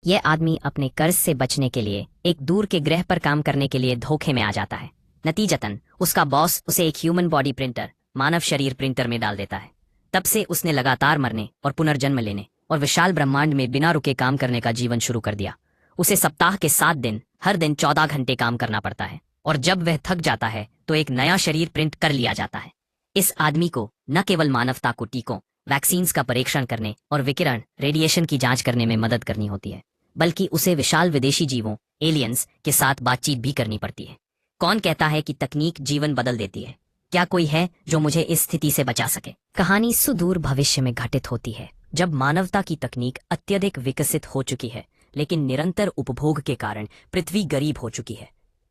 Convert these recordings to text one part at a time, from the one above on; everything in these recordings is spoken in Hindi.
यह आदमी अपने कर्ज से बचने के लिए एक दूर के ग्रह पर काम करने के लिए धोखे में आ जाता है। नतीजतन उसका बॉस उसे एक ह्यूमन बॉडी प्रिंटर, मानव शरीर प्रिंटर में डाल देता है। तब से उसने लगातार मरने और पुनर्जन्म लेने और विशाल ब्रह्मांड में बिना रुके काम करने का जीवन शुरू कर दिया। उसे सप्ताह के 7 दिन, हर दिन 14 घंटे काम करना पड़ता है, और जब वह थक जाता है तो एक नया शरीर प्रिंट कर लिया जाता है। इस आदमी को न केवल मानवता को टीकों, वैक्सीन्स का परीक्षण करने और विकिरण, रेडिएशन की जांच करने में मदद करनी होती है, बल्कि उसे विशाल विदेशी जीवों, एलियंस के साथ बातचीत भी करनी पड़ती है। कौन कहता है कि तकनीक जीवन बदल देती है? क्या कोई है जो मुझे इस स्थिति से बचा सके? कहानी सुदूर भविष्य में घटित होती है, जब मानवता की तकनीक अत्यधिक विकसित हो चुकी है, लेकिन निरंतर उपभोग के कारण पृथ्वी गरीब हो चुकी है।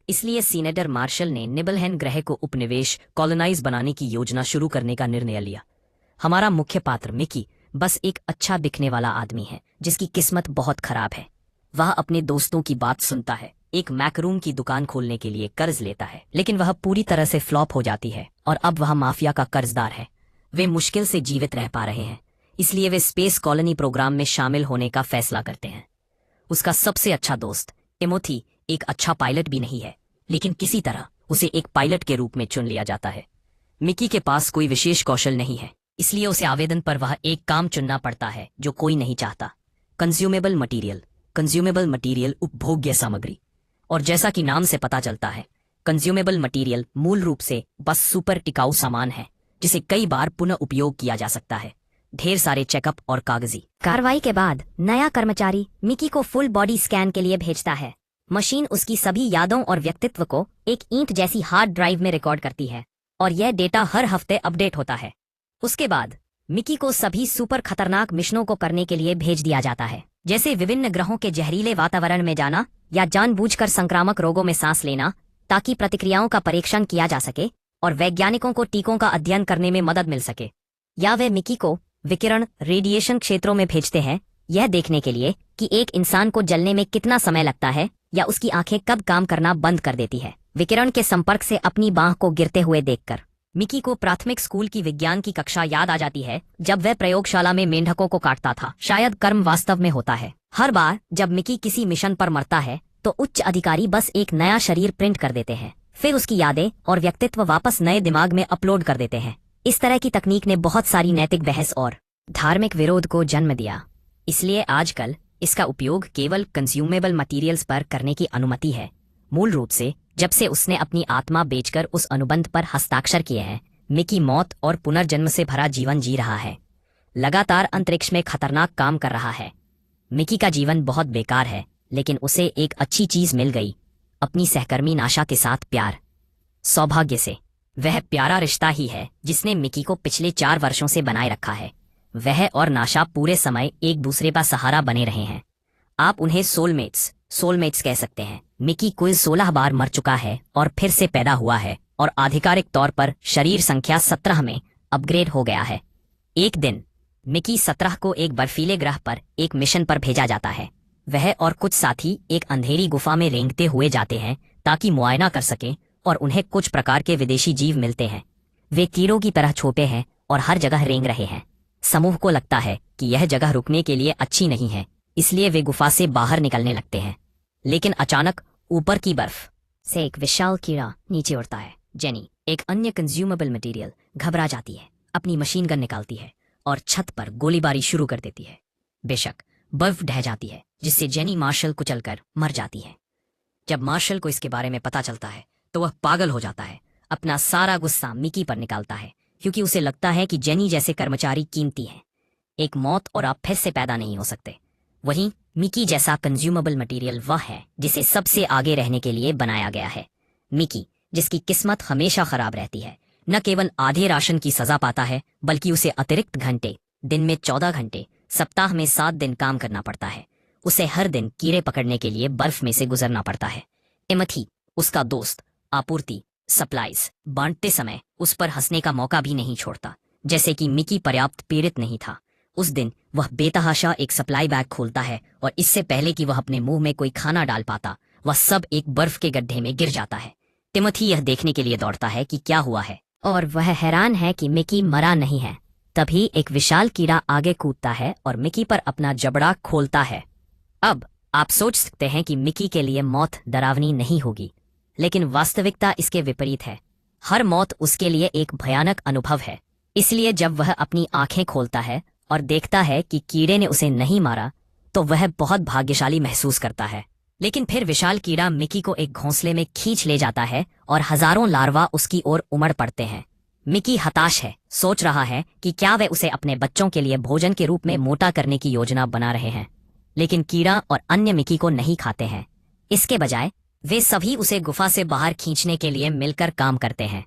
इसलिए सीनेटर मार्शल ने निबलहेन ग्रह को उपनिवेश, कॉलोनाइज बनाने की योजना शुरू करने का निर्णय लिया। हमारा मुख्य पात्र मिकी बस एक अच्छा दिखने वाला आदमी है जिसकी किस्मत बहुत खराब है। वह अपने दोस्तों की बात सुनता है, एक मैकरूम की दुकान खोलने के लिए कर्ज लेता है, लेकिन वह पूरी तरह से फ्लॉप हो जाती है और अब वह माफिया का कर्जदार है। वे मुश्किल से जीवित रह पा रहे हैं, इसलिए वे स्पेस कॉलोनी प्रोग्राम में शामिल होने का फैसला करते हैं। उसका सबसे अच्छा दोस्त टिमोथी एक अच्छा पायलट भी नहीं है, लेकिन किसी तरह उसे एक पायलट के रूप में चुन लिया जाता है। मिकी के पास कोई विशेष कौशल नहीं है, इसलिए उसे आवेदन पर वह एक काम चुनना पड़ता है जो कोई नहीं चाहता। कंज्यूमेबल मटीरियल उपभोग्य सामग्री। और जैसा कि नाम से पता चलता है, कंज्यूमेबल मटीरियल मूल रूप से बस सुपर टिकाऊ सामान है जिसे कई बार पुनः उपयोग किया जा सकता है। ढेर सारे चेकअप और कागजी कार्रवाई के बाद नया कर्मचारी मिकी को फुल बॉडी स्कैन के लिए भेजता है। मशीन उसकी सभी यादों और व्यक्तित्व को एक ईंट जैसी हार्ड ड्राइव में रिकॉर्ड करती है, और यह डेटा हर हफ्ते अपडेट होता है। उसके बाद मिकी को सभी सुपर खतरनाक मिशनों को करने के लिए भेज दिया जाता है, जैसे विभिन्न ग्रहों के जहरीले वातावरण में जाना या जानबूझकर संक्रामक रोगों में सांस लेना, ताकि प्रतिक्रियाओं का परीक्षण किया जा सके और वैज्ञानिकों को टीकों का अध्ययन करने में मदद मिल सके। या वे मिकी को विकिरण, रेडिएशन क्षेत्रों में भेजते हैं, यह देखने के लिए कि एक इंसान को जलने में कितना समय लगता है या उसकी आंखें कब काम करना बंद कर देती है। विकिरण के संपर्क से अपनी बांह को गिरते हुए देखकर मिकी को प्राथमिक स्कूल की विज्ञान की कक्षा याद आ जाती है, जब वह प्रयोगशाला में मेंढकों को काटता था। शायद कर्म वास्तव में होता है। हर बार जब मिकी किसी मिशन पर मरता है तो उच्च अधिकारी बस एक नया शरीर प्रिंट कर देते हैं, फिर उसकी यादें और व्यक्तित्व वापस नए दिमाग में अपलोड कर देते हैं। इस तरह की तकनीक ने बहुत सारी नैतिक बहस और धार्मिक विरोध को जन्म दिया, इसलिए आजकल इसका उपयोग केवल कंज्यूमेबल मटीरियल्स पर करने की अनुमति है। मूल रूप से जब से उसने अपनी आत्मा बेचकर उस अनुबंध पर हस्ताक्षर किए हैं, मिकी मौत और पुनर्जन्म से भरा जीवन जी रहा है। लगातार अंतरिक्ष में खतरनाक काम कर रहा है। मिकी का जीवन बहुत बेकार है, लेकिन उसे एक अच्छी चीज मिल गई, अपनी सहकर्मी नाशा के साथ प्यार। सौभाग्य से वह प्यारा रिश्ता ही है जिसने मिकी को पिछले 4 वर्षों से बनाए रखा है। वह और नाशा पूरे समय एक दूसरे का सहारा बने रहे हैं। आप उन्हें सोलमेट्स कह सकते हैं। मिकी कुल 16 बार मर चुका है और फिर से पैदा हुआ है, और आधिकारिक तौर पर शरीर संख्या 17 में अपग्रेड हो गया है। एक दिन मिकी 17 को एक बर्फीले ग्रह पर एक मिशन पर भेजा जाता है। वह और कुछ साथी एक अंधेरी गुफा में रेंगते हुए जाते हैं ताकि मुआयना कर सकें, और उन्हें कुछ प्रकार के विदेशी जीव मिलते हैं। वे कीड़ों की तरह छोटे हैं और हर जगह रेंग रहे हैं। समूह को लगता है कि यह जगह रुकने के लिए अच्छी नहीं है, इसलिए वे गुफा से बाहर निकलने लगते हैं। लेकिन अचानक ऊपर की बर्फ से एक विशाल कीड़ा नीचे उड़ता है। जेनी, एक अन्य कंज्यूमेबल मटेरियल, घबरा जाती है, अपनी मशीन गन निकालती है और छत पर गोलीबारी शुरू कर देती है। बेशक बर्फ ढह जाती है, जिससे जेनी मार्शल कुचलकर मर जाती है। जब मार्शल को इसके बारे में पता चलता है तो वह पागल हो जाता है। अपना सारा गुस्सा मिकी पर निकालता है, क्योंकि उसे लगता है कि जेनी जैसे कर्मचारी कीमती हैं। एक मौत और आप फिर से पैदा नहीं हो सकते। वहीं मिकी जैसा कंज्यूमेबल मटेरियल वह है जिसे सबसे आगे रहने के लिए बनाया गया है। मिकी, जिसकी किस्मत हमेशा खराब रहती है, न केवल आधे राशन की सजा पाता है, बल्कि उसे अतिरिक्त घंटे, दिन में 14 घंटे, सप्ताह में 7 दिन काम करना पड़ता है। उसे हर दिन कीड़े पकड़ने के लिए बर्फ में से गुजरना पड़ता है। टिमोथी, उसका दोस्त, आपूर्ति, सप्लाईज बांटते समय उस पर हंसने का मौका भी नहीं छोड़ता, जैसे कि मिकी पर्याप्त पीड़ित नहीं था। उस दिन वह बेतहाशा एक सप्लाई बैग खोलता है, और इससे पहले कि वह अपने मुंह में कोई खाना डाल पाता, वह सब एक बर्फ के गड्ढे में गिर जाता है। टिमोथी यह देखने के लिए दौड़ता है कि क्या हुआ है, और वह हैरान है कि मिकी मरा नहीं है। तभी एक विशाल कीड़ा आगे कूदता है और मिकी पर अपना जबड़ा खोलता है। अब आप सोच सकते हैं कि मिकी के लिए मौत डरावनी नहीं होगी, लेकिन वास्तविकता इसके विपरीत है। हर मौत उसके लिए एक भयानक अनुभव है। इसलिए जब वह अपनी आंखें खोलता है और देखता है कि कीड़े ने उसे नहीं मारा, तो वह बहुत भाग्यशाली महसूस करता है। लेकिन फिर विशाल कीड़ा मिकी को एक घोंसले में खींच ले जाता है और हजारों लार्वा उसकी ओर उमड़ पड़ते हैं। मिकी हताश है, सोच रहा है कि क्या वे उसे अपने बच्चों के लिए भोजन के रूप में मोटा करने की योजना बना रहे हैं। लेकिन कीड़ा और अन्य मिकी को नहीं खाते हैं। इसके बजाय वे सभी उसे गुफा से बाहर खींचने के लिए मिलकर काम करते हैं।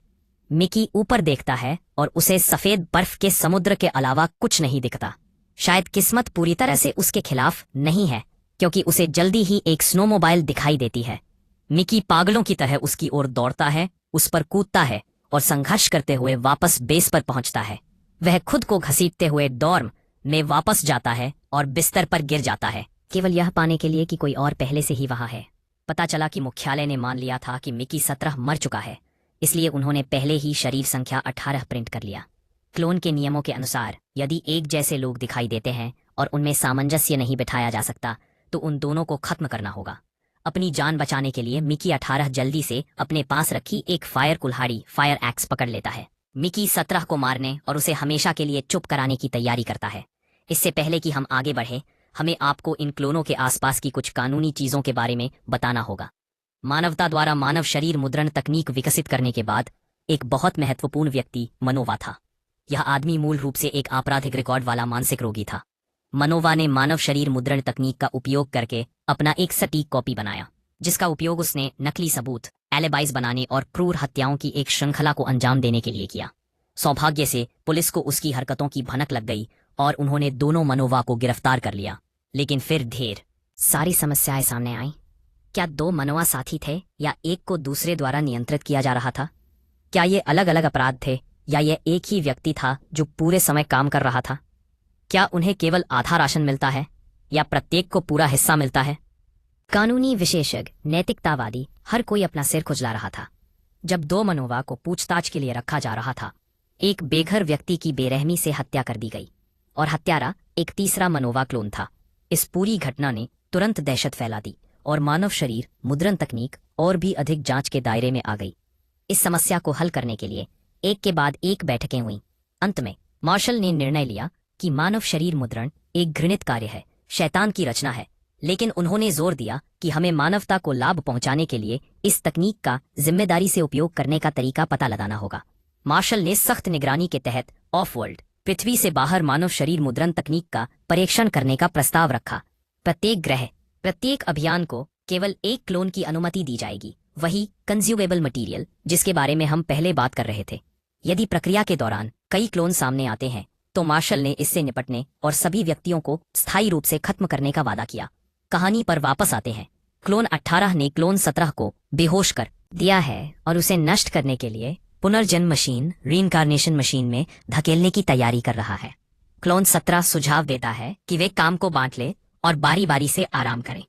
मिकी ऊपर देखता है और उसे सफेद बर्फ के समुद्र के अलावा कुछ नहीं दिखता। शायद किस्मत पूरी तरह से उसके खिलाफ नहीं है, क्योंकि उसे जल्दी ही एक स्नोमोबाइल दिखाई देती है। मिकी पागलों की तरह उसकी ओर दौड़ता है, उस पर कूदता है और संघर्ष करते हुए वापस बेस पर पहुंचता है। वह खुद को घसीटते हुए डॉर्म में वापस जाता है और बिस्तर पर गिर जाता है, केवल यह पाने के लिए कि कोई और पहले से ही वहां है। पता चला कि मुख्यालय ने मान लिया था कि मिकी 17 मर चुका है, इसलिए उन्होंने पहले ही शरीर संख्या 18 प्रिंट कर लिया। क्लोन के नियमों के अनुसार यदि एक जैसे लोग दिखाई देते हैं और उनमें सामंजस्य नहीं बिठाया जा सकता, तो उन दोनों को खत्म करना होगा। अपनी जान बचाने के लिए मिकी 18 जल्दी से अपने पास रखी एक फायर कुल्हाड़ी फायर एक्स पकड़ लेता है। मिकी 17 को मारने और उसे हमेशा के लिए चुप कराने की तैयारी करता है। इससे पहले कि हम आगे बढ़े, हमें आपको इन क्लोनों के आसपास की कुछ कानूनी चीजों के बारे में बताना होगा। मानवता द्वारा मानव शरीर मुद्रण तकनीक विकसित करने के बाद एक बहुत महत्वपूर्ण व्यक्ति मनोवा था। यह आदमी मूल रूप से एक आपराधिक रिकॉर्ड वाला मानसिक रोगी था। मनोवा ने मानव शरीर मुद्रण तकनीक का उपयोग करके अपना एक सटीक कॉपी बनाया, जिसका उपयोग उसने नकली सबूत, एलिबाइज बनाने और क्रूर हत्याओं की एक श्रृंखला को अंजाम देने के लिए किया। सौभाग्य से पुलिस को उसकी हरकतों की भनक लग गई और उन्होंने दोनों मनोवा को गिरफ्तार कर लिया। लेकिन फिर ढेर सारी समस्याएं सामने आईं। क्या 2 मनोवा साथी थे या एक को दूसरे द्वारा नियंत्रित किया जा रहा था? क्या ये अलग अलग अपराध थे या यह एक ही व्यक्ति था जो पूरे समय काम कर रहा था? क्या उन्हें केवल आधा राशन मिलता है या प्रत्येक को पूरा हिस्सा मिलता है? कानूनी विशेषज्ञ, नैतिकतावादी, हर कोई अपना सिर खुजला रहा था। जब 2 मनोवा को पूछताछ के लिए रखा जा रहा था, एक बेघर व्यक्ति की बेरहमी से हत्या कर दी गई और हत्यारा एक तीसरा मनोवा क्लोन था। इस पूरी घटना ने तुरंत दहशत फैला दी और मानव शरीर मुद्रण तकनीक और भी अधिक जांच के दायरे में आ गई। इस समस्या को हल करने के लिए एक के बाद एक बैठकें हुईं। अंत में मार्शल ने निर्णय लिया कि मानव शरीर मुद्रण एक घृणित कार्य है, शैतान की रचना है, लेकिन उन्होंने जोर दिया कि हमें मानवता को लाभ पहुंचाने के लिए इस तकनीक का जिम्मेदारी से उपयोग करने का तरीका पता लगाना होगा। मार्शल ने सख्त निगरानी के तहत ऑफ वर्ल्ड, पृथ्वी से बाहर मानव शरीर मुद्रण तकनीक का परीक्षण करने का प्रस्ताव रखा। प्रत्येक ग्रह, प्रत्येक अभियान को केवल एक क्लोन की अनुमति दी जाएगी, वही कंज्यूमेबल मटेरियल जिसके बारे में हम पहले बात कर रहे थे। यदि प्रक्रिया के दौरान कई क्लोन सामने आते हैं, तो मार्शल ने इससे निपटने और सभी व्यक्तियों को स्थायी रूप से खत्म करने का वादा किया। कहानी पर वापस आते हैं। क्लोन 18 ने क्लोन 17 को बेहोश कर दिया है और उसे नष्ट करने के लिए पुनर्जन्म मशीन, रीइंकार्नेशन मशीन में धकेलने की तैयारी कर रहा है। क्लोन 17 सुझाव देता है कि वे काम को बांट ले और बारी बारी से आराम करें।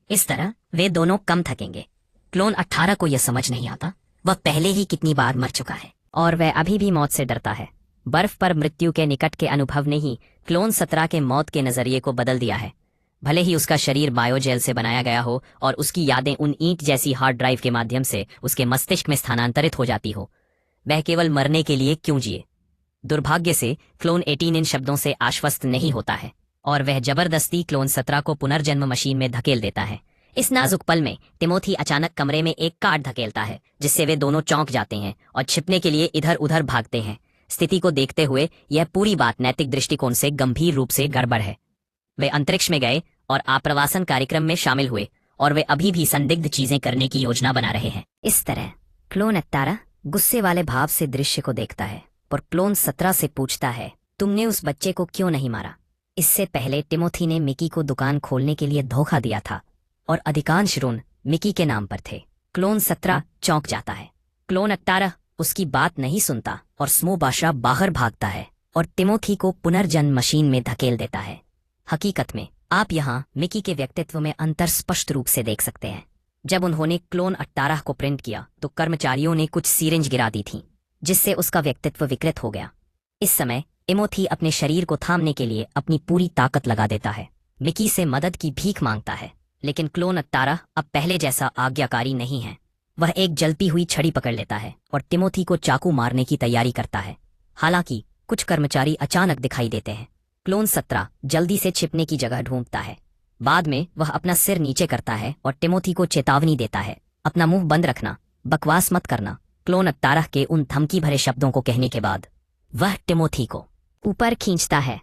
इस तरह वे दोनों कम थकेंगे। क्लोन 18 को यह समझ नहीं आता, वह पहले ही कितनी बार मर चुका है और वह अभी भी मौत से डरता है। बर्फ पर मृत्यु के निकट के अनुभव ने ही क्लोन 17 के मौत के नजरिए को बदल दिया है। भले ही उसका शरीर बायोजेल से बनाया गया हो और उसकी यादें उन ईंट जैसी हार्ड ड्राइव के माध्यम से उसके मस्तिष्क में स्थानांतरित हो जाती हो, वह केवल मरने के लिए क्यों जिए? दुर्भाग्य से क्लोन 18 इन शब्दों से आश्वस्त नहीं होता है और वह जबरदस्ती क्लोन 17 को पुनर्जन्म मशीन में धकेल देता है। इस नाजुक पल में टिमोथी अचानक कमरे में एक कार्ड धकेलता है, जिससे वे दोनों चौंक जाते हैं और छिपने के लिए इधर उधर भागते हैं। स्थिति को देखते हुए यह पूरी बात नैतिक दृष्टिकोण से गंभीर रूप से गड़बड़ है। वे अंतरिक्ष में गए और आप्रवासन कार्यक्रम में शामिल हुए और वे अभी भी संदिग्ध चीजें करने की योजना बना रहे हैं। इस तरह क्लोन 18 गुस्से वाले भाव से दृश्य को देखता है और क्लोन 17 से पूछता है, तुमने उस बच्चे को क्यों नहीं मारा? इससे पहले टिमोथी ने मिकी को दुकान खोलने के लिए धोखा दिया था और अधिकांश ऋण मिकी के नाम पर थे। क्लोन 17 चौंक जाता है। क्लोन 18 उसकी बात नहीं सुनता और स्मो बादशाह बाहर भागता है और टिमोथी को पुनर्जन्म मशीन में धकेल देता है। हकीकत में आप यहाँ मिकी के व्यक्तित्व में अंतर स्पष्ट रूप से देख सकते हैं। जब उन्होंने क्लोन 18 को प्रिंट किया तो कर्मचारियों ने कुछ सीरिंज गिरा दी थी, जिससे उसका व्यक्तित्व विकृत हो गया। इस समय टिमोथी अपने शरीर को थामने के लिए अपनी पूरी ताकत लगा देता है। मिकी से मदद की भीख मांगता है, लेकिन क्लोन 18 अब पहले जैसा आज्ञाकारी नहीं है। वह एक जलती हुई छड़ी पकड़ लेता है और टिमोथी को चाकू मारने की तैयारी करता है। हालांकि कुछ कर्मचारी अचानक दिखाई देते हैं। क्लोन 17 जल्दी से छिपने की जगह ढूंढता है। बाद में वह अपना सिर नीचे करता है और टिमोथी को चेतावनी देता है, अपना मुंह बंद रखना, बकवास मत करना। क्लोन 18 के उन धमकी भरे शब्दों को कहने के बाद वह टिमोथी को ऊपर खींचता है।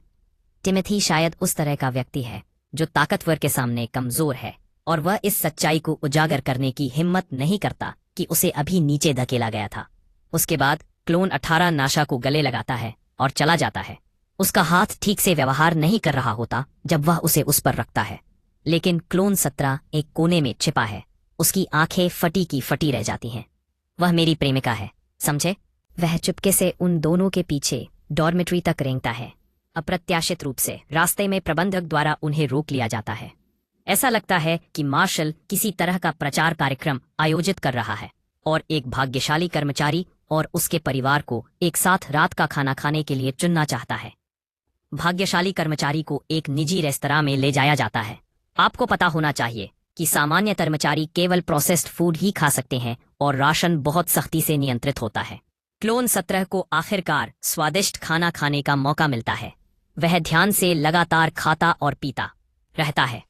टिमोथी शायद उस तरह का व्यक्ति है जो ताकतवर के सामने कमजोर है और वह इस सच्चाई को उजागर करने की हिम्मत नहीं करता कि उसे अभी नीचे धकेला गया था। उसके बाद क्लोन 18 नाशा को गले लगाता है और चला जाता है। उसका हाथ ठीक से व्यवहार नहीं कर रहा होता जब वह उसे उस पर रखता है, लेकिन क्लोन 17 एक कोने में छिपा है। उसकी आंखें फटी की फटी रह जाती हैं। वह मेरी प्रेमिका है, समझे? वह चुपके से उन दोनों के पीछे डॉर्मेट्री तक रेंगता है। अप्रत्याशित रूप से रास्ते में प्रबंधक द्वारा उन्हें रोक लिया जाता है। ऐसा लगता है कि मार्शल किसी तरह का प्रचार कार्यक्रम आयोजित कर रहा है और एक भाग्यशाली कर्मचारी और उसके परिवार को एक साथ रात का खाना खाने के लिए चुनना चाहता है। भाग्यशाली कर्मचारी को एक निजी रेस्तरां में ले जाया जाता है। आपको पता होना चाहिए कि सामान्य कर्मचारी केवल प्रोसेस्ड फूड ही खा सकते हैं और राशन बहुत सख्ती से नियंत्रित होता है। क्लोन 17 को आखिरकार स्वादिष्ट खाना खाने का मौका मिलता है। वह ध्यान से लगातार खाता और पीता रहता है।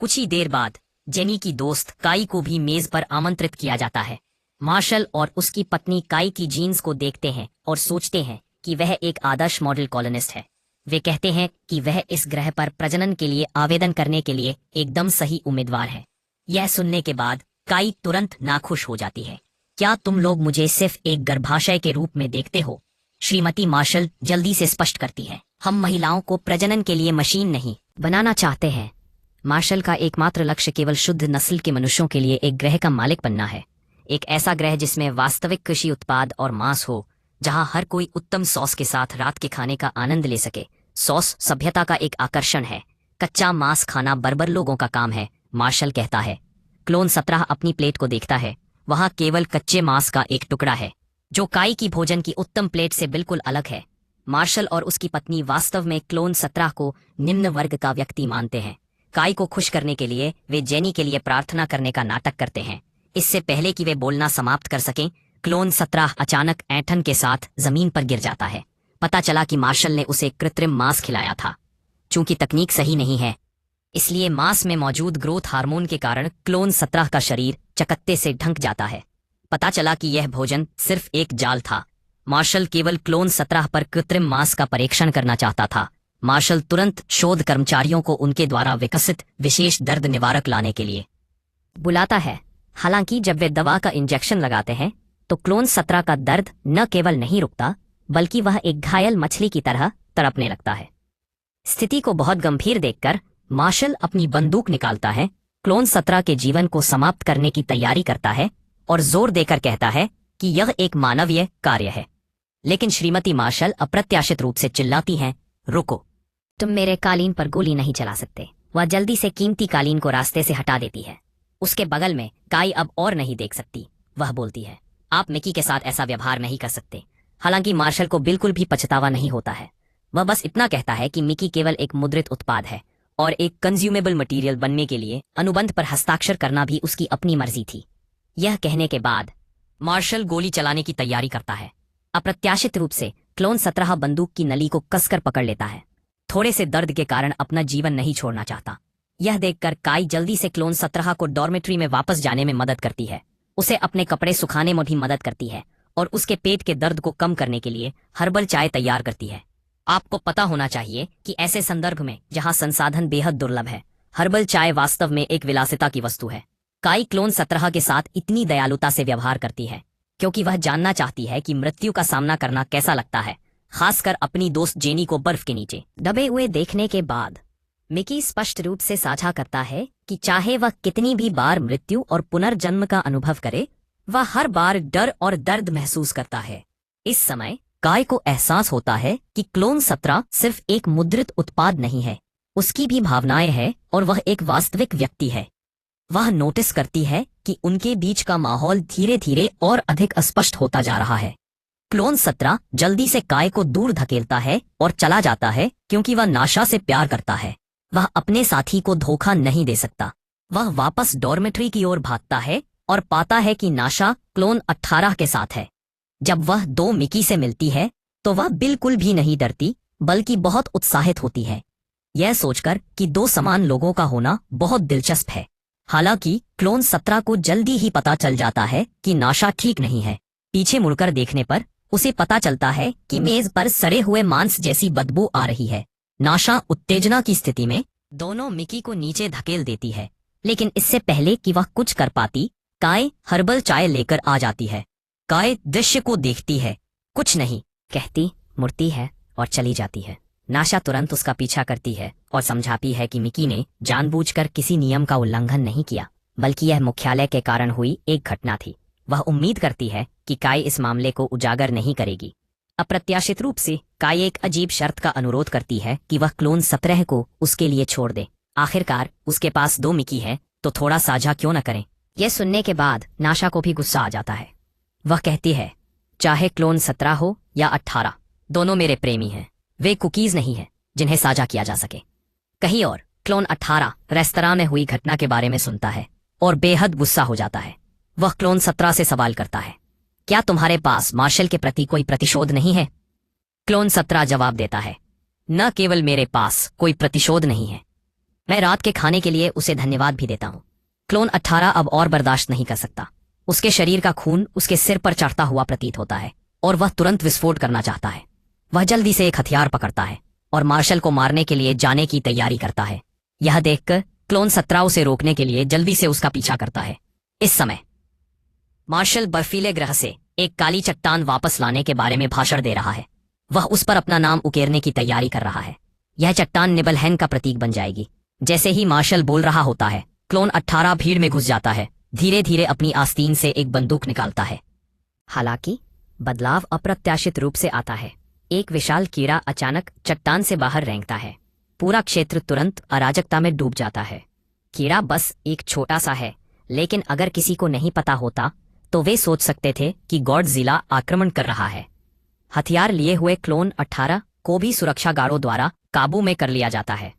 कुछ ही देर बाद जेनी की दोस्त काई को भी मेज पर आमंत्रित किया जाता है। मार्शल और उसकी पत्नी काई की जीन्स को देखते हैं और सोचते हैं कि वह एक आदर्श मॉडल कॉलोनिस्ट है। वे कहते हैं कि वह इस ग्रह पर प्रजनन के लिए आवेदन करने के लिए एकदम सही उम्मीदवार है। यह सुनने के बाद काई तुरंत नाखुश हो जाती है। क्या तुम लोग मुझे सिर्फ एक गर्भाशय के रूप में देखते हो? श्रीमती मार्शल जल्दी से स्पष्ट करती है। हम महिलाओं को प्रजनन के लिए मशीन नहीं बनाना चाहते हैं। मार्शल का एकमात्र लक्ष्य केवल शुद्ध नस्ल के मनुष्यों के लिए एक ग्रह का मालिक बनना है। एक ऐसा ग्रह जिसमें वास्तविक कृषि उत्पाद और मांस हो, जहां हर कोई उत्तम सॉस के साथ रात के खाने का आनंद ले सके। सॉस सभ्यता का एक आकर्षण है, कच्चा मांस खाना बर्बर लोगों का काम है, मार्शल कहता है। क्लोन 17 अपनी प्लेट को देखता है। वहां केवल कच्चे मांस का एक टुकड़ा है, जो काई की भोजन की उत्तम प्लेट से बिल्कुल अलग है। मार्शल और उसकी पत्नी वास्तव में क्लोन 17 को निम्न वर्ग का व्यक्ति मानते हैं। काई को खुश करने के लिए वे जेनी के लिए प्रार्थना करने का नाटक करते हैं। इससे पहले कि वे बोलना समाप्त कर सकें, क्लोन 17 अचानक ऐंठन के साथ जमीन पर गिर जाता है। पता चला कि मार्शल ने उसे कृत्रिम मांस खिलाया था। चूंकि तकनीक सही नहीं है, इसलिए मांस में मौजूद ग्रोथ हार्मोन के कारण क्लोन 17 का शरीर चकत्ते से ढंक जाता है। पता चला कि यह भोजन सिर्फ एक जाल था। मार्शल केवल क्लोन 17 पर कृत्रिम मांस का परीक्षण करना चाहता था। मार्शल तुरंत शोध कर्मचारियों को उनके द्वारा विकसित विशेष दर्द निवारक लाने के लिए बुलाता है। हालांकि जब वे दवा का इंजेक्शन लगाते हैं तो क्लोन 17 का दर्द न केवल नहीं रुकता, बल्कि वह एक घायल मछली की तरह तड़पने लगता है। स्थिति को बहुत गंभीर देखकर मार्शल अपनी बंदूक निकालता है, क्लोन 17 के जीवन को समाप्त करने की तैयारी करता है और जोर देकर कहता है कि यह एक मानवीय कार्य है। लेकिन श्रीमती मार्शल अप्रत्याशित रूप से चिल्लाती हैं, रुको, तुम मेरे कालीन पर गोली नहीं चला सकते। वह जल्दी से कीमती कालीन को रास्ते से हटा देती है। उसके बगल में काई अब और नहीं देख सकती। वह बोलती है, आप मिकी के साथ ऐसा व्यवहार नहीं कर सकते। हालांकि मार्शल को बिल्कुल भी पछतावा नहीं होता है। वह बस इतना कहता है कि मिकी केवल एक मुद्रित उत्पाद है और एक कंज्यूमेबल मटेरियल बनने के लिए अनुबंध पर हस्ताक्षर करना भी उसकी अपनी मर्जी थी। यह कहने के बाद मार्शल गोली चलाने की तैयारी करता है। अप्रत्याशित रूप से क्लोन 17 बंदूक की नली को कसकर पकड़ लेता है। थोड़े से दर्द के कारण अपना जीवन नहीं छोड़ना चाहता। यह देखकर काई जल्दी से क्लोन 17 को डॉर्मेट्री में वापस जाने में मदद करती है। उसे अपने कपड़े सुखाने में भी मदद करती है और उसके पेट के दर्द को कम करने के लिए हर्बल चाय तैयार करती है। आपको पता होना चाहिए कि ऐसे संदर्भ में जहां संसाधन बेहद दुर्लभ है, हर्बल चाय वास्तव में एक विलासिता की वस्तु है। काई क्लोन 17 के साथ इतनी दयालुता से व्यवहार करती है क्योंकि वह जानना चाहती है कि मृत्यु का सामना करना कैसा लगता है, खासकर अपनी दोस्त जेनी को बर्फ के नीचे दबे हुए देखने के बाद। मिकी स्पष्ट रूप से साझा करता है कि चाहे वह कितनी भी बार मृत्यु और पुनर्जन्म का अनुभव करे, वह हर बार डर और दर्द महसूस करता है। इस समय काय को एहसास होता है कि क्लोन 17 सिर्फ एक मुद्रित उत्पाद नहीं है, उसकी भी भावनाएं हैं और वह एक वास्तविक व्यक्ति है। वह नोटिस करती है कि उनके बीच का माहौल धीरे धीरे और अधिक अस्पष्ट होता जा रहा है। क्लोन 17 जल्दी से काय को दूर धकेलता है और चला जाता है क्योंकि वह नाशा से प्यार करता है। वह अपने साथी को धोखा नहीं दे सकता। वह वापस डॉर्मेट्री की ओर भागता है और पाता है कि नाशा क्लोन 18 के साथ है। जब वह दो मिकी से मिलती है तो वह बिल्कुल भी नहीं डरती, बल्कि बहुत उत्साहित होती है, यह सोचकर कि दो समान लोगों का होना बहुत दिलचस्प है। हालांकि क्लोन 17 को जल्दी ही पता चल जाता है कि नाशा ठीक नहीं है। पीछे मुड़कर देखने पर उसे पता चलता है कि मेज पर सड़े हुए मांस जैसी बदबू आ रही है। नाशा उत्तेजना की स्थिति में दोनों मिकी को नीचे धकेल देती है, लेकिन इससे पहले कि वह कुछ कर पाती, काय हर्बल चाय लेकर आ जाती है। काय दृश्य को देखती है, कुछ नहीं कहती, मुड़ती है और चली जाती है। नाशा तुरंत उसका पीछा करती है और समझाती है कि मिकी ने जानबूझकर किसी नियम का उल्लंघन नहीं किया, बल्कि यह मुख्यालय के कारण हुई एक घटना थी। वह उम्मीद करती है कि काय इस मामले को उजागर नहीं करेगी। अप्रत्याशित रूप से काय एक अजीब शर्त का अनुरोध करती है कि वह क्लोन 17 को उसके लिए छोड़ दे। आखिरकार उसके पास दो मिकी है, तो थोड़ा साझा क्यों न करें। यह सुनने के बाद नाशा को भी गुस्सा आ जाता है। वह कहती है, चाहे क्लोन 17 हो या 18, दोनों मेरे प्रेमी हैं। वे कुकीज नहीं हैं जिन्हें साझा किया जा सके। कहीं और क्लोन 18 रेस्तरां में हुई घटना के बारे में सुनता है और बेहद गुस्सा हो जाता है। वह क्लोन 17 से सवाल करता है, क्या तुम्हारे पास मार्शल के प्रति कोई प्रतिशोध नहीं है? क्लोन 17 जवाब देता है, न केवल मेरे पास कोई प्रतिशोध नहीं है, मैं रात के खाने के लिए उसे धन्यवाद भी देता हूं। क्लोन 18 अब और बर्दाश्त नहीं कर सकता। उसके शरीर का खून उसके सिर पर चढ़ता हुआ प्रतीत होता है और वह तुरंत विस्फोट करना चाहता है। वह जल्दी से एक हथियार पकड़ता है और मार्शल को मारने के लिए जाने की तैयारी करता है। यह देखकर क्लोन 17 उसे रोकने के लिए जल्दी से उसका पीछा करता है। इस समय मार्शल बर्फीले ग्रह से एक काली चट्टान वापस लाने के बारे में भाषण दे रहा है। वह उस पर अपना नाम उकेरने की तैयारी कर रहा है। यह चट्टान निबलहैन का प्रतीक बन जाएगी। जैसे ही मार्शल बोल रहा होता है, क्लोन 18 भीड़ में घुस जाता है। धीरे धीरे अपनी आस्तीन से एक बंदूक निकालता है। हालांकि बदलाव अप्रत्याशित रूप से आता है। एक विशाल कीड़ा अचानक चट्टान से बाहर रेंगता है। पूरा क्षेत्र तुरंत अराजकता में डूब जाता है। कीड़ा बस एक छोटा सा है, लेकिन अगर किसी को नहीं पता होता तो वे सोच सकते थे कि गॉडजिला आक्रमण कर रहा है। हथियार लिए हुए क्लोन 18 को भी सुरक्षा गार्डों द्वारा काबू में कर लिया जाता है।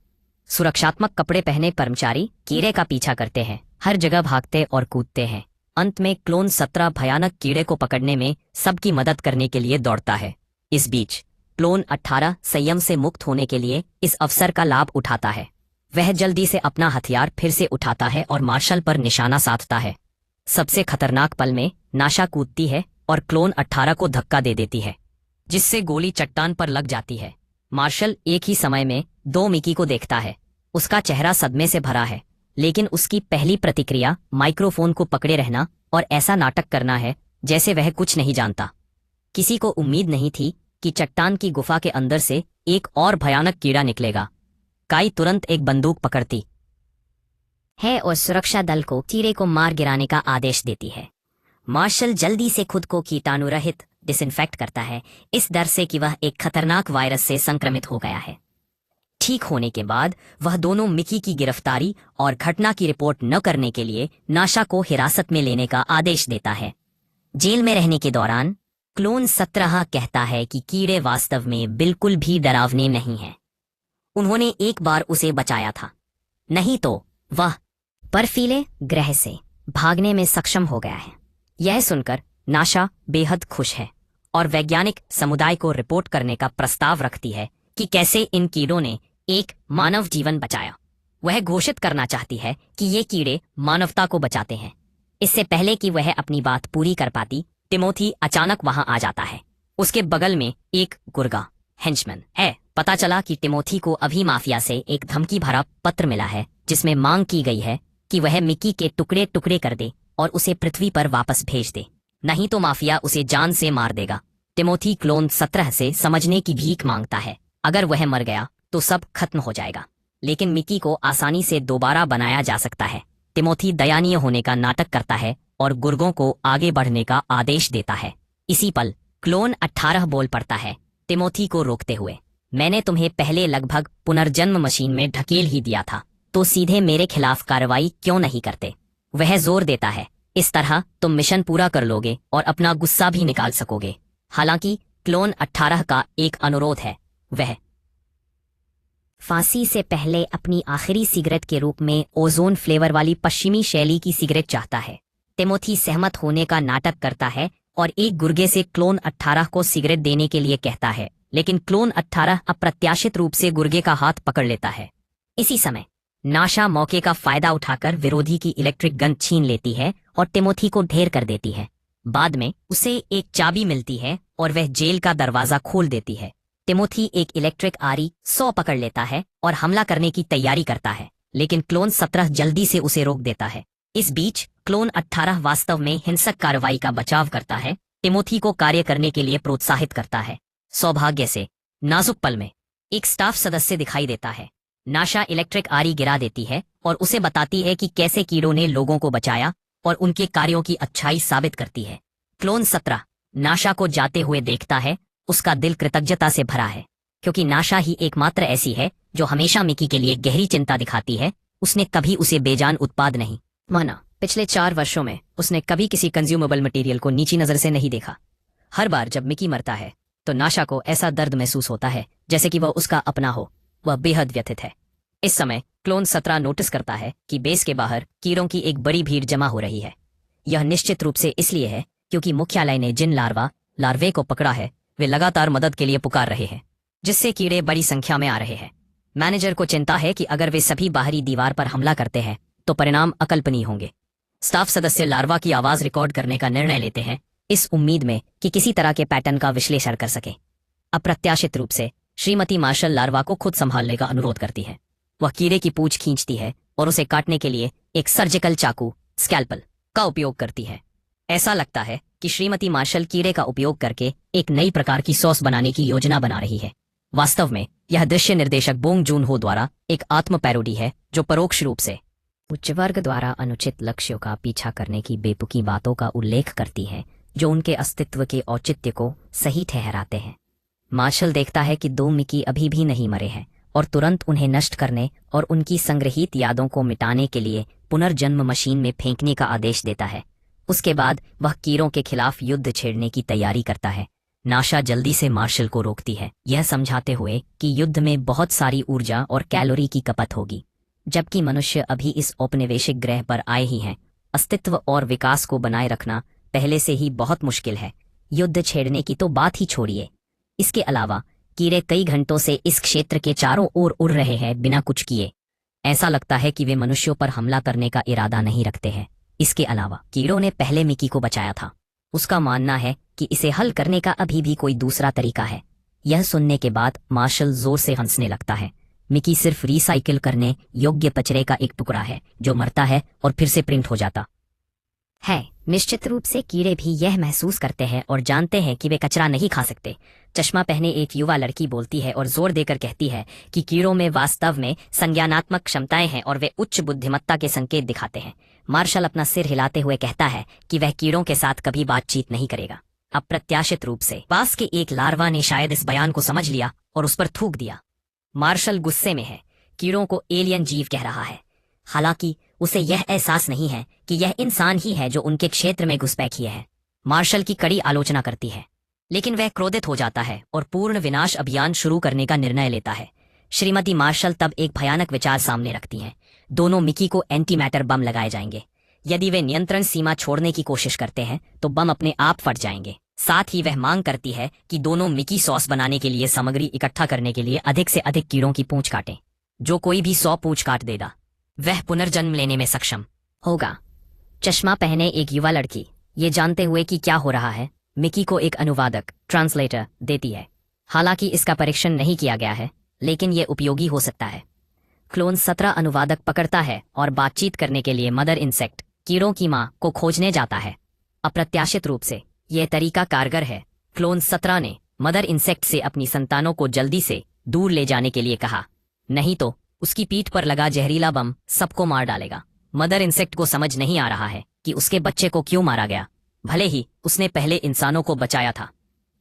सुरक्षात्मक कपड़े पहने कर्मचारी कीड़े का पीछा करते हैं, हर जगह भागते और कूदते हैं। अंत में क्लोन 17 भयानक कीड़े को पकड़ने में सबकी मदद करने के लिए दौड़ता है। इस बीच क्लोन 18 संयम से मुक्त होने के लिए इस अवसर का लाभ उठाता है। वह जल्दी से अपना हथियार फिर से उठाता है और मार्शल पर निशाना साधता है। सबसे खतरनाक पल में नाशा कूदती है और क्लोन 18 को धक्का दे देती है, जिससे गोली चट्टान पर लग जाती है। मार्शल एक ही समय में दो मिकी को देखता है। उसका चेहरा सदमे से भरा है, लेकिन उसकी पहली प्रतिक्रिया माइक्रोफोन को पकड़े रहना और ऐसा नाटक करना है जैसे वह कुछ नहीं जानता। किसी को उम्मीद नहीं थी कि चट्टान की गुफा के अंदर से एक और भयानक कीड़ा निकलेगा। काई तुरंत एक बंदूक पकड़ती है और सुरक्षा दल को कीड़े को मार गिराने का आदेश देती है। मार्शल जल्दी से खुद को कीटाणु रहित डिसइंफेक्ट करता है, इस डर से कि वह एक खतरनाक वायरस से संक्रमित हो गया है। ठीक होने के बाद वह दोनों मिकी की गिरफ्तारी और घटना की रिपोर्ट न करने के लिए नाशा को हिरासत में लेने का आदेश देता है। जेल में रहने के दौरान क्लोन 17 कहता है कि कीड़े वास्तव में बिल्कुल भी डरावने नहीं हैं। उन्होंने एक बार उसे बचाया था, नहीं तो वह बर्फीले ग्रह से भागने में सक्षम हो गया है। यह सुनकर नाशा बेहद खुश है और वैज्ञानिक समुदाय को रिपोर्ट करने का प्रस्ताव रखती है कि कैसे इन कीड़ों ने एक मानव जीवन बचाया। वह घोषित करना चाहती है कि ये कीड़े मानवता को बचाते हैं। इससे पहले कि वह अपनी बात पूरी कर पाती, टिमोथी अचानक वहां आ जाता है। उसके बगल में एक गुर्गा हेंचमैन है। पता चला कि टिमोथी को अभी माफिया से एक धमकी भरा पत्र मिला है, जिसमें मांग की गई है कि वह मिकी के टुकड़े टुकड़े कर दे और उसे पृथ्वी पर वापस भेज दे, नहीं तो माफिया उसे जान से मार देगा। टिमोथी क्लोन 17 से समझने की भीख मांगता है। अगर वह मर गया तो सब खत्म हो जाएगा, लेकिन मिकी को आसानी से दोबारा बनाया जा सकता है। टिमोथी दयनीय होने का नाटक करता है और गुर्गों को आगे बढ़ने का आदेश देता है। इसी पल क्लोन 18 बोल पड़ता है, टिमोथी को रोकते हुए, मैंने तुम्हें पहले लगभग पुनर्जन्म मशीन में ढकेल ही दिया था, तो सीधे मेरे खिलाफ कार्रवाई क्यों नहीं करते? वह जोर देता है, इस तरह तुम मिशन पूरा कर लोगे और अपना गुस्सा भी निकाल सकोगे। हालांकि क्लोन 18 का एक अनुरोध है, वह फांसी से पहले अपनी आखिरी सिगरेट के रूप में ओजोन फ्लेवर वाली पश्चिमी शैली की सिगरेट चाहता है। टिमोथी सहमत होने का नाटक करता है और एक गुर्गे से क्लोन 18 को सिगरेट देने के लिए कहता है, लेकिन क्लोन 18 अप्रत्याशित रूप से गुर्गे का हाथ पकड़ लेता है। इसी समय नाशा मौके का फायदा उठाकर विरोधी की इलेक्ट्रिक गन छीन लेती है और टिमोथी को ढेर कर देती है। बाद में उसे एक चाबी मिलती है और वह जेल का दरवाजा खोल देती है। टिमोथी एक इलेक्ट्रिक आरी 100 पकड़ लेता है और हमला करने की तैयारी करता है, लेकिन क्लोन 17 जल्दी से उसे रोक देता है। इस बीच क्लोन 18 वास्तव में हिंसक कार्रवाई का बचाव करता है, टिमोथी को कार्य करने के लिए प्रोत्साहित करता है। सौभाग्य से नाजुक पल में एक स्टाफ सदस्य दिखाई देता है। नाशा इलेक्ट्रिक आरी गिरा देती है और उसे बताती है कि कैसे कीड़ों ने लोगों को बचाया और उनके कार्यों की अच्छाई साबित करती है। क्लोन 17 नाशा को जाते हुए देखता है। उसका दिल कृतज्ञता से भरा है, क्योंकि नाशा ही एकमात्र ऐसी है जो हमेशा मिकी के लिए गहरी चिंता दिखाती है। उसने कभी उसे बेजान उत्पाद नहीं माना। पिछले 4 वर्षों में उसने कभी किसी कंज्यूमेबल मटेरियल को नीची नजर से नहीं देखा। हर बार जब मिकी मरता है तो नाशा को ऐसा दर्द महसूस होता है जैसे कि वह उसका अपना हो। वह बेहद व्यथित है। इस समय क्लोन 17 नोटिस करता है कि बेस के बाहर कीड़ों की एक बड़ी भीड़ जमा हो रही है। यह निश्चित रूप से इसलिए है क्योंकि मुख्यालय ने जिन लार्वे को पकड़ा है वे लगातार मदद के लिए पुकार रहे हैं, जिससे कीड़े बड़ी संख्या में आ रहे हैं। मैनेजर को चिंता है कि अगर वे सभी बाहरी दीवार पर हमला करते हैं तो परिणाम अकल्पनीय होंगे। स्टाफ सदस्य लार्वा की आवाज रिकॉर्ड करने का निर्णय लेते हैं, इस उम्मीद में कि किसी तरह के पैटर्न का विश्लेषण कर सके। अप्रत्याशित रूप से श्रीमती मार्शल लार्वा को खुद संभालने का अनुरोध करती है। वह कीड़े की पूंछ खींचती है और उसे काटने के लिए एक सर्जिकल चाकू स्कैल्पल का उपयोग करती है। ऐसा लगता है कि श्रीमती मार्शल कीड़े का उपयोग करके एक नई प्रकार की सॉस बनाने की योजना बना रही है। वास्तव में यह दृश्य निर्देशक बोंग जून हो द्वारा एक आत्म पैरोडी है, जो परोक्ष रूप से उच्च वर्ग द्वारा अनुचित लक्ष्यों का पीछा करने की बेतुकी बातों का उल्लेख करती है, जो उनके अस्तित्व के औचित्य को सही ठहराते हैं। मार्शल देखता है कि 2 मिकी अभी भी नहीं मरे हैं और तुरंत उन्हें नष्ट करने और उनकी संग्रहीत यादों को मिटाने के लिए पुनर्जन्म मशीन में फेंकने का आदेश देता है। उसके बाद वह कीड़ों के खिलाफ युद्ध छेड़ने की तैयारी करता है। नाशा जल्दी से मार्शल को रोकती है, यह समझाते हुए कि युद्ध में बहुत सारी ऊर्जा और कैलोरी की खपत होगी, जबकि मनुष्य अभी इस औपनिवेशिक ग्रह पर आए ही हैं। अस्तित्व और विकास को बनाए रखना पहले से ही बहुत मुश्किल है, युद्ध छेड़ने की तो बात ही छोड़िए। इसके अलावा कीड़े कई घंटों से इस क्षेत्र के चारों ओर उड़ रहे हैं बिना कुछ किए। ऐसा लगता है कि वे मनुष्यों पर हमला करने का इरादा नहीं रखते हैं। इसके अलावा कीड़ों ने पहले मिकी को बचाया था। उसका मानना है कि इसे हल करने का अभी भी कोई दूसरा तरीका है। यह सुनने के बाद मार्शल जोर से हंसने लगता है। मिकी सिर्फ रिसाइकिल करने योग्य कचरे का एक टुकड़ा है जो मरता है और फिर से प्रिंट हो जाता है। निश्चित रूप से कीड़े भी यह महसूस करते हैं और जानते हैं कि वे कचरा नहीं खा सकते। चश्मा पहने एक युवा लड़की बोलती है और जोर देकर कहती है कि कीड़ों में वास्तव में संज्ञानात्मक क्षमताएं हैं और वे उच्च बुद्धिमत्ता के संकेत दिखाते हैं। मार्शल अपना सिर हिलाते हुए कहता है कि वह कीड़ों के साथ कभी बातचीत नहीं करेगा। अप्रत्याशित रूप से पास के एक लार्वा ने शायद इस बयान को समझ लिया और उस पर थूक दिया। मार्शल गुस्से में है, कीड़ों को एलियन जीव कह रहा है, हालांकि उसे यह एहसास नहीं है कि यह इंसान ही है जो उनके क्षेत्र में घुसपैठ किए है। मार्शल की कड़ी आलोचना करती है, लेकिन वह क्रोधित हो जाता है और पूर्ण विनाश अभियान शुरू करने का निर्णय लेता है। श्रीमती मार्शल तब एक भयानक विचार सामने रखती हैं। दोनों मिकी को एंटी मैटर बम लगाए जाएंगे। यदि वे नियंत्रण सीमा छोड़ने की कोशिश करते हैं तो बम अपने आप फट जाएंगे। साथ ही वह मांग करती है कि दोनों मिकी सॉस बनाने के लिए सामग्री इकट्ठा करने के लिए अधिक से अधिक कीड़ों की पूंछ काटें। जो कोई भी 100 पूंछ काट देगा वह पुनर्जन्म लेने में सक्षम होगा। चश्मा पहने एक युवा लड़की ये जानते हुए कि क्या हो रहा है, मिकी को एक अनुवादक ट्रांसलेटर देती है। हालांकि इसका परीक्षण नहीं किया गया है, लेकिन यह उपयोगी हो सकता है। क्लोन 17 अनुवादक पकड़ता है और बातचीत करने के लिए मदर इंसेक्ट कीड़ों की मां को खोजने जाता है। अप्रत्याशित रूप से यह तरीका कारगर है। क्लोन 17 ने मदर इंसेक्ट से अपनी संतानों को जल्दी से दूर ले जाने के लिए कहा, नहीं तो उसकी पीठ पर लगा जहरीला बम सबको मार डालेगा। मदर इंसेक्ट को समझ नहीं आ रहा है कि उसके बच्चे को क्यों मारा गया, भले ही उसने पहले इंसानों को बचाया था।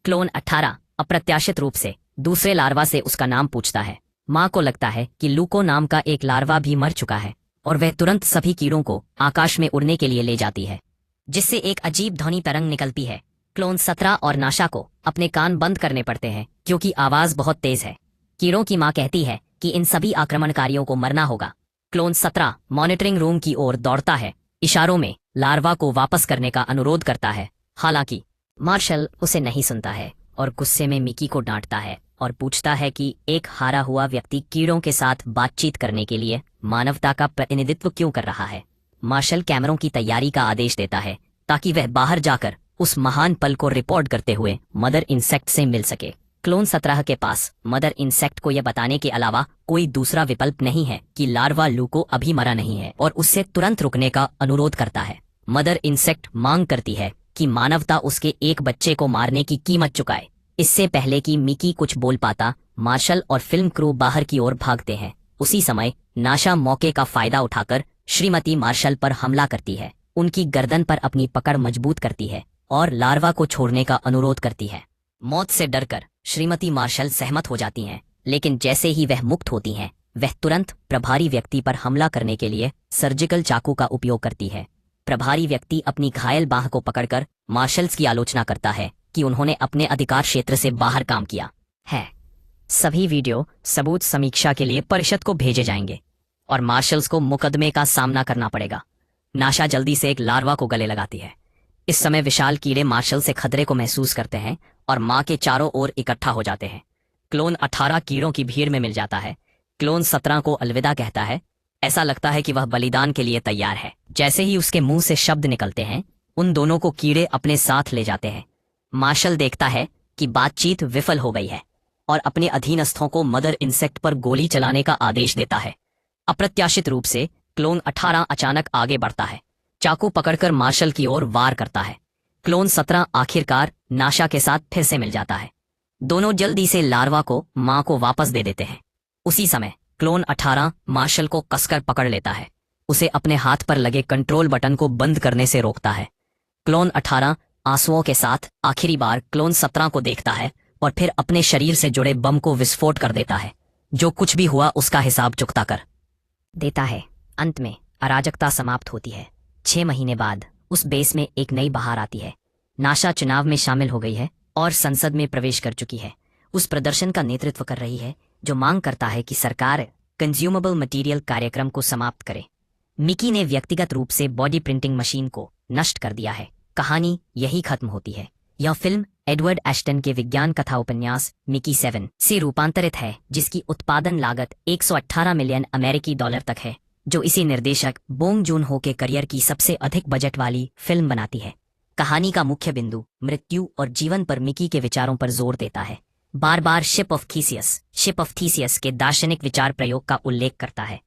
क्लोन 18 अप्रत्याशित रूप से दूसरे लार्वा से उसका नाम पूछता है। मां को लगता है कि लूको नाम का एक लार्वा भी मर चुका है और वह तुरंत सभी कीड़ों को आकाश में उड़ने के लिए ले जाती है, जिससे एक अजीब ध्वनि तरंग निकलती है। क्लोन 17 और नाशा को अपने कान बंद करने पड़ते हैं क्योंकि आवाज बहुत तेज है। कीड़ों की मां कहती है कि इन सभी आक्रमणकारियों को मरना होगा। क्लोन 17 मॉनिटरिंग रूम की ओर दौड़ता है, इशारों में लार्वा को वापस करने का अनुरोध करता है। हालांकि मार्शल उसे नहीं सुनता है और गुस्से में मिकी को डांटता है और पूछता है कि एक हारा हुआ व्यक्ति कीड़ों के साथ बातचीत करने के लिए मानवता का प्रतिनिधित्व क्यों कर रहा है। मार्शल कैमरों की तैयारी का आदेश देता है ताकि वह बाहर जाकर उस महान पल को रिकॉर्ड करते हुए मदर इंसेक्ट से मिल सके। क्लोन 17 के पास मदर इंसेक्ट को यह बताने के अलावा कोई दूसरा विकल्प नहीं है कि लार्वा लूको अभी मरा नहीं है और उससे तुरंत रुकने का अनुरोध करता है। मदर इंसेक्ट मांग करती है कि मानवता उसके एक बच्चे को मारने की कीमत चुकाए। इससे पहले कि मिकी कुछ बोल पाता, मार्शल और फिल्म क्रू बाहर की ओर भागते हैं। उसी समय नाशा मौके का फायदा उठाकर श्रीमती मार्शल पर हमला करती है, उनकी गर्दन पर अपनी पकड़ मजबूत करती है और लार्वा को छोड़ने का अनुरोध करती है। मौत से डरकर श्रीमती मार्शल सहमत हो जाती हैं, लेकिन जैसे ही वह मुक्त होती हैं, वह तुरंत प्रभारी व्यक्ति पर हमला करने के लिए सर्जिकल चाकू का उपयोग करती है। प्रभारी व्यक्ति अपनी घायल बाह को पकड़कर मार्शल्स की आलोचना करता है कि उन्होंने अपने अधिकार क्षेत्र से बाहर काम किया है। सभी वीडियो सबूत समीक्षा के लिए परिषद को भेजे जाएंगे और मार्शल्स को मुकदमे का सामना करना पड़ेगा। नाशा जल्दी से एक लार्वा को गले लगाती है। इस समय विशाल कीड़े मार्शल से खतरे को महसूस करते हैं और मां के चारों ओर इकट्ठा हो जाते हैं। क्लोन 18 कीड़ों की भीड़ में मिल जाता है। क्लोन 17 को अलविदा कहता है। ऐसा लगता है कि वह बलिदान के लिए तैयार है। जैसे ही उसके मुंह से शब्द निकलते हैं, उन दोनों को कीड़े अपने साथ ले जाते हैं। मार्शल देखता है कि बातचीत विफल हो गई है और अपने अधीनस्थों को मदर इंसेक्ट पर गोली चलाने का आदेश देता है। अप्रत्याशित रूप से क्लोन 18 अचानक आगे बढ़ता है, चाकू पकड़कर मार्शल की ओर वार करता है। क्लोन 17 आखिरकार नाशा के साथ फिर से मिल जाता है। दोनों जल्दी से लार्वा को मां को वापस दे देते हैं। उसी समय क्लोन 18 मार्शल को कसकर पकड़ लेता है, उसे अपने हाथ पर लगे कंट्रोल बटन को बंद करने से रोकता है। क्लोन 18 आंसुओं के साथ आखिरी बार क्लोन 17 को देखता है और फिर अपने शरीर से जुड़े बम को विस्फोट कर देता है। जो कुछ भी हुआ उसका हिसाब चुकता कर देता है। अंत में अराजकता समाप्त होती है। 6 महीने बाद उस बेस में एक नई बहार आती है। नाशा चुनाव में शामिल हो गई है और संसद में प्रवेश कर चुकी है। उस प्रदर्शन का नेतृत्व कर रही है जो मांग करता है कि सरकार कंज्यूमेबल मटेरियल कार्यक्रम को समाप्त करे। मिकी ने व्यक्तिगत रूप से बॉडी प्रिंटिंग मशीन को नष्ट कर दिया है। कहानी यही खत्म होती है। यह फिल्म एडवर्ड एश्टन के विज्ञान कथा उपन्यास मिकी 7 से रूपांतरित है, जिसकी उत्पादन लागत 118 मिलियन अमेरिकी डॉलर तक है, जो इसी निर्देशक बोंग जून हो के करियर की सबसे अधिक बजट वाली फिल्म बनाती है। कहानी का मुख्य बिंदु मृत्यु और जीवन पर मिकी के विचारों पर जोर देता है। बार बार शिप ऑफ थीसियस के दार्शनिक विचार प्रयोग का उल्लेख करता है।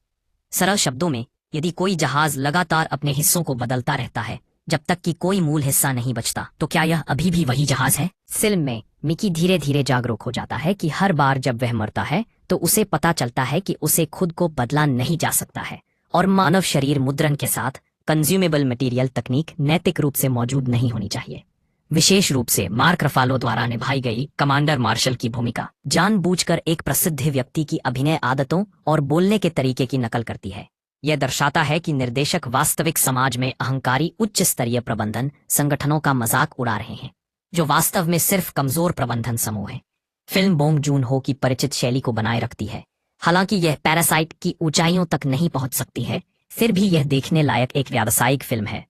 सरल शब्दों में, यदि कोई जहाज लगातार अपने हिस्सों को बदलता रहता है जब तक कि कोई मूल हिस्सा नहीं बचता, तो क्या यह अभी भी वही जहाज है? फिल्म में मिकी धीरे धीरे जागरूक हो जाता है कि हर बार जब वह मरता है तो उसे पता चलता है कि उसे खुद को बदला नहीं जा सकता है और मानव शरीर मुद्रण के साथ कंज्यूमेबल मटेरियल तकनीक नैतिक रूप से मौजूद नहीं होनी चाहिए। विशेष रूप से मार्क रफालो द्वारा निभाई गई कमांडर मार्शल की भूमिका जानबूझकर एक प्रसिद्ध व्यक्ति की अभिनय आदतों और बोलने के तरीके की नकल करती है। यह दर्शाता है कि निर्देशक वास्तविक समाज में अहंकारी उच्च स्तरीय प्रबंधन संगठनों का मजाक उड़ा रहे हैं, जो वास्तव में सिर्फ कमजोर प्रबंधन समूह हैं। फिल्म बोंग जून हो की परिचित शैली को बनाए रखती है। हालांकि यह पैरासाइट की ऊंचाइयों तक नहीं पहुंच सकती है, फिर भी यह देखने लायक एक व्यावसायिक फिल्म है।